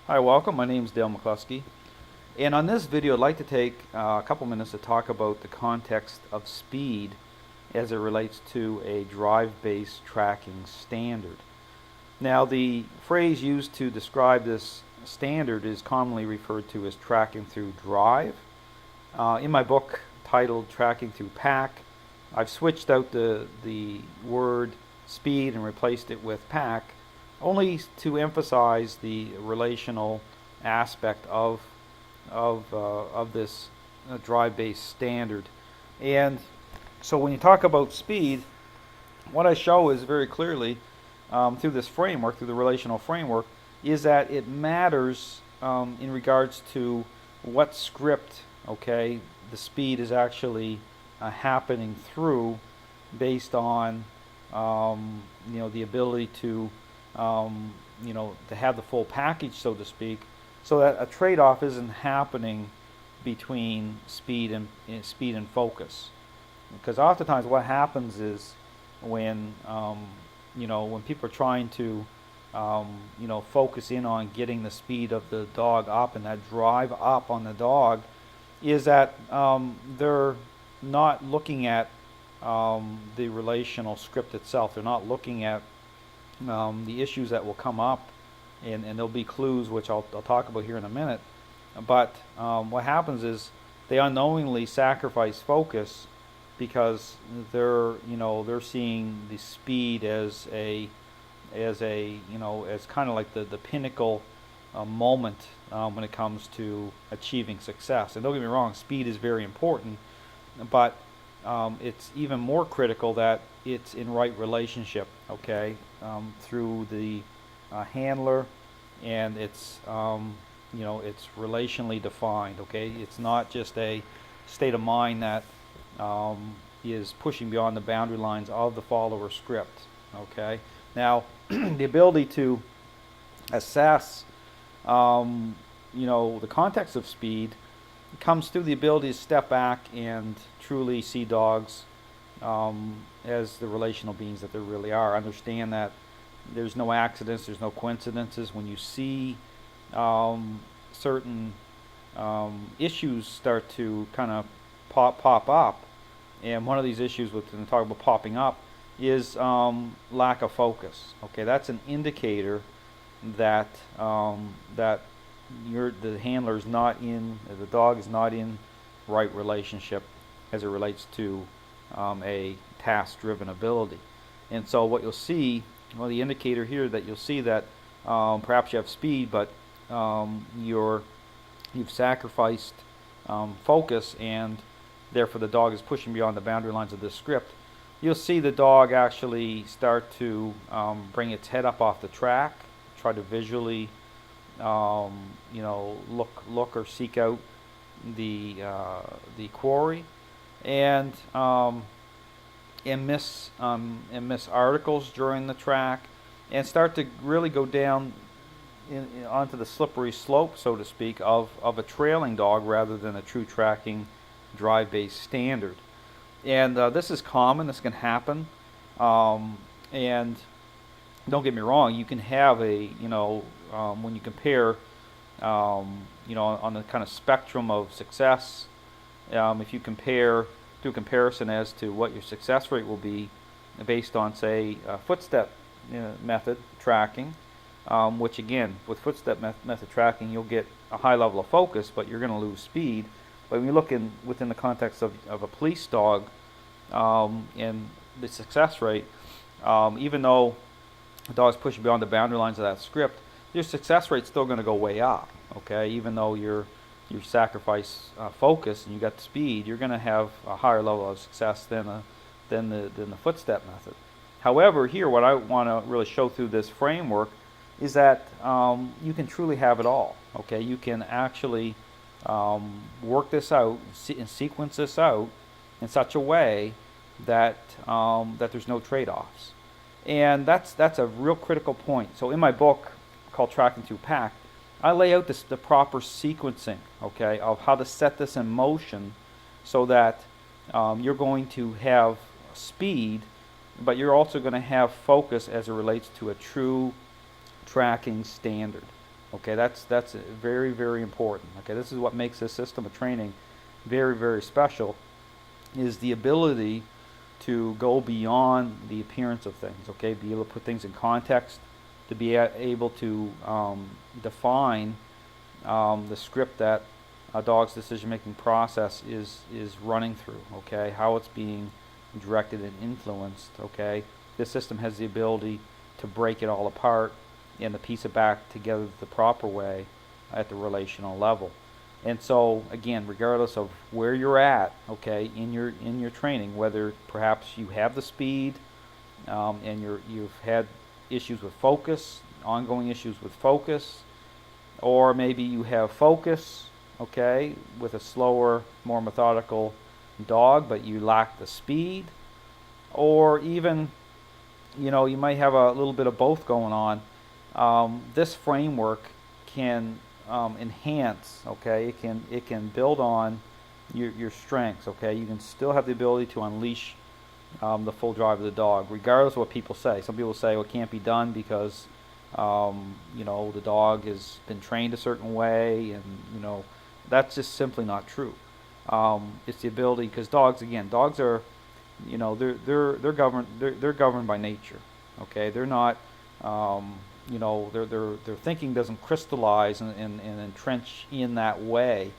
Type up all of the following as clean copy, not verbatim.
Hi, welcome. My name is Dale McCluskey. And on this video, I'd like to take a couple minutes to talk about the context of speed as it relates to a drive-based tracking standard. Now, the phrase used to describe this standard is commonly referred to as tracking through drive. In my book titled Tracking Through PAC, I've switched out the word speed and replaced it with PAC only to emphasize the relational aspect of this drive-based standard. And so when you talk about speed, what I show is very clearly through this framework, through the relational framework, is that it matters in regards to what script, okay, the speed is actually happening through based on the ability to to have the full package, so to speak, so that a trade-off isn't happening between speed and focus. Because oftentimes what happens is when when people are trying to focus in on getting the speed of the dog up and that drive up on the dog, is that they're not looking at the relational script itself. They're not looking at the issues that will come up, and there'll be clues which I'll talk about here in a minute. But what happens is they unknowingly sacrifice focus because they're seeing the speed as as kind of like the pinnacle moment when it comes to achieving success. And don't get me wrong, speed is very important, but it's even more critical that it's in right relationship, okay, through the handler, and it's it's relationally defined, okay. It's not just a state of mind that is pushing beyond the boundary lines of the follower script, okay. Now, the ability to assess the context of speed comes through the ability to step back and truly see dogs as the relational beings that they really are. Understand that there's no accidents, there's no coincidences. When you see certain issues start to kind of pop up, and one of these issues when we talk about popping up is lack of focus. Okay, that's an indicator that the handler is not in, the dog is not in right relationship as it relates to a task-driven ability. And so what you'll see, well, the indicator here that you'll see that perhaps you have speed, but you've sacrificed focus, and therefore the dog is pushing beyond the boundary lines of this script. You'll see the dog actually start to bring its head up off the track, try to visually look or seek out the quarry, and miss articles during the track, and start to really go down onto the slippery slope, so to speak, of a trailing dog rather than a true tracking drive-based standard. And this is common. This can happen. And don't get me wrong. You can have when you compare, on the kind of spectrum of success, if you do a comparison as to what your success rate will be based on, say, footstep method tracking, which again, with footstep method tracking, you'll get a high level of focus, but you're going to lose speed. But when you look within the context of a police dog, and the success rate, even though the dog's pushing beyond the boundary lines of that script, your success rate's still going to go way up. Okay, even though you sacrifice focus and you got the speed, you're going to have a higher level of success than the footstep method. However, here what I want to really show through this framework is that you can truly have it all. Okay, you can actually work this out and sequence this out in such a way that that there's no trade-offs, and that's a real critical point. So in my book called Tracking Through PAC, I lay out the proper sequencing, okay, of how to set this in motion so that you're going to have speed, but you're also going to have focus as it relates to a true tracking standard. Okay, that's very, very important. Okay, this is what makes this system of training very, very special, is the ability to go beyond the appearance of things. Okay, be able to put things in context, to be able to define the script that a dog's decision-making process is running through. Okay, how it's being directed and influenced. Okay, this system has the ability to break it all apart and to piece it back together the proper way at the relational level. And so again, regardless of where you're at, okay, in your training, whether perhaps you have the speed and you've had issues with focus, ongoing issues with focus, or maybe you have focus, okay, with a slower, more methodical dog, but you lack the speed, or even, you know, you might have a little bit of both going on. This framework can enhance, okay, it can build on your strengths, okay. You can still have the ability to unleash the full drive of the dog, regardless of what people say. Some people say, well, it can't be done because you know, the dog has been trained a certain way, and you know, that's just simply not true. It's the ability, because dogs, again, dogs are, you know, they're governed by nature. Okay, they're not, you know, their thinking doesn't crystallize and entrench in that way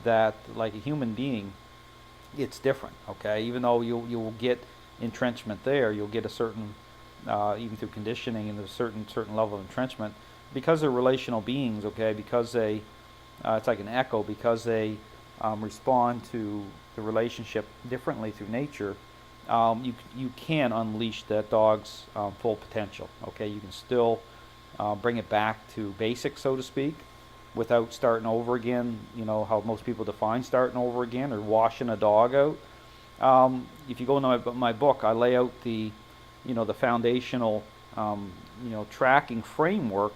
that, like a human being, it's different. Okay, even though you'll get entrenchment there, you'll get a certain even through conditioning and a certain level of entrenchment, because they're relational beings. Okay, because they it's like an echo, because they respond to the relationship differently through nature. You can unleash that dog's full potential. Okay, you can still bring it back to basics, so to speak, without starting over again. You know how most people define starting over again, or washing a dog out. If you go into my book, I lay out the, you know, the foundational, you know, tracking framework,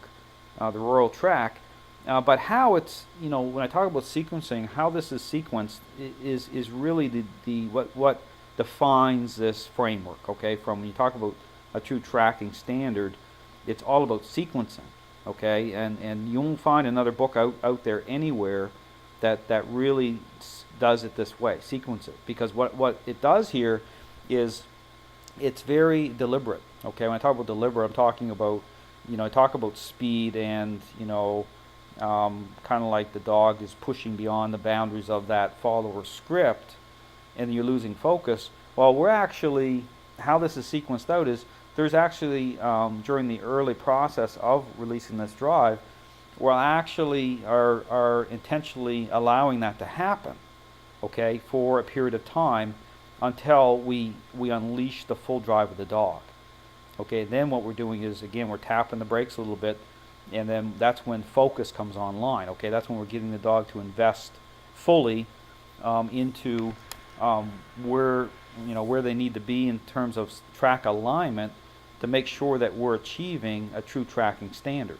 the Royal Track. But how it's, you know, when I talk about sequencing, how this is sequenced is really the what defines this framework. Okay, from when you talk about a true tracking standard, it's all about sequencing. Okay, and you won't find another book out there anywhere that really does it this way, sequence it. Because what it does here is it's very deliberate. Okay, when I talk about deliberate, I'm talking about, you know, I talk about speed and, you know, kind of like the dog is pushing beyond the boundaries of that follower script, and you're losing focus. Well, we're actually, how this is sequenced out is, there's actually, during the early process of releasing this drive, we're actually are intentionally allowing that to happen, okay, for a period of time until we unleash the full drive of the dog. Okay, then what we're doing is, again, we're tapping the brakes a little bit, and then that's when focus comes online. Okay, that's when we're getting the dog to invest fully into where, you know, where they need to be in terms of track alignment, to make sure that we're achieving a true tracking standard.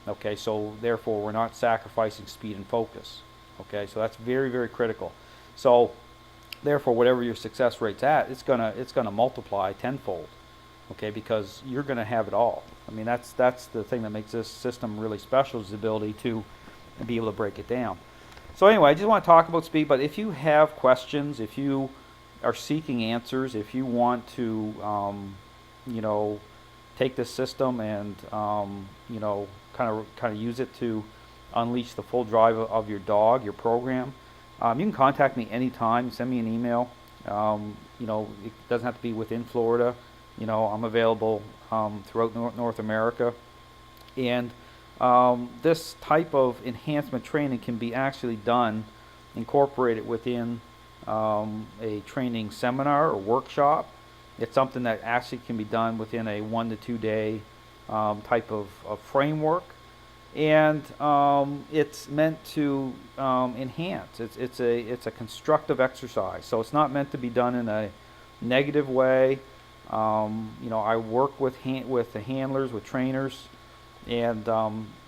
Okay, so therefore we're not sacrificing speed and focus. Okay, so that's very, very critical. So therefore, whatever your success rate's at, it's gonna multiply tenfold. Okay, because you're gonna have it all. I mean, that's the thing that makes this system really special, is the ability to be able to break it down. So anyway, I just want to talk about speed. But if you have questions, if you are seeking answers, if you want to, you know, take this system and, you know, kind of use it to unleash the full drive of your dog, your program, you can contact me anytime. Send me an email. You know, it doesn't have to be within Florida. You know, I'm available throughout North America. And this type of enhancement training can be actually done, incorporated within a training seminar or workshop. It's something that actually can be done within a 1 to 2 day type of framework. And it's meant to enhance. It's a constructive exercise. So it's not meant to be done in a negative way. You know, I work with the handlers, with trainers, and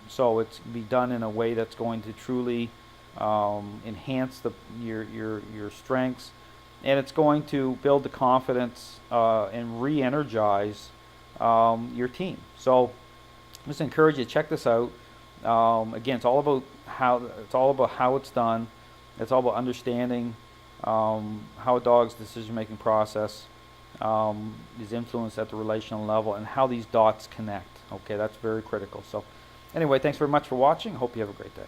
so it's be done in a way that's going to truly enhance your strengths, and it's going to build the confidence and re-energize your team. So just encourage you to check this out. Again, it's all about how it's done. It's all about understanding how a dog's decision-making process is influenced at the relational level and how these dots connect. Okay, that's very critical. So anyway, thanks very much for watching. Hope you have a great day.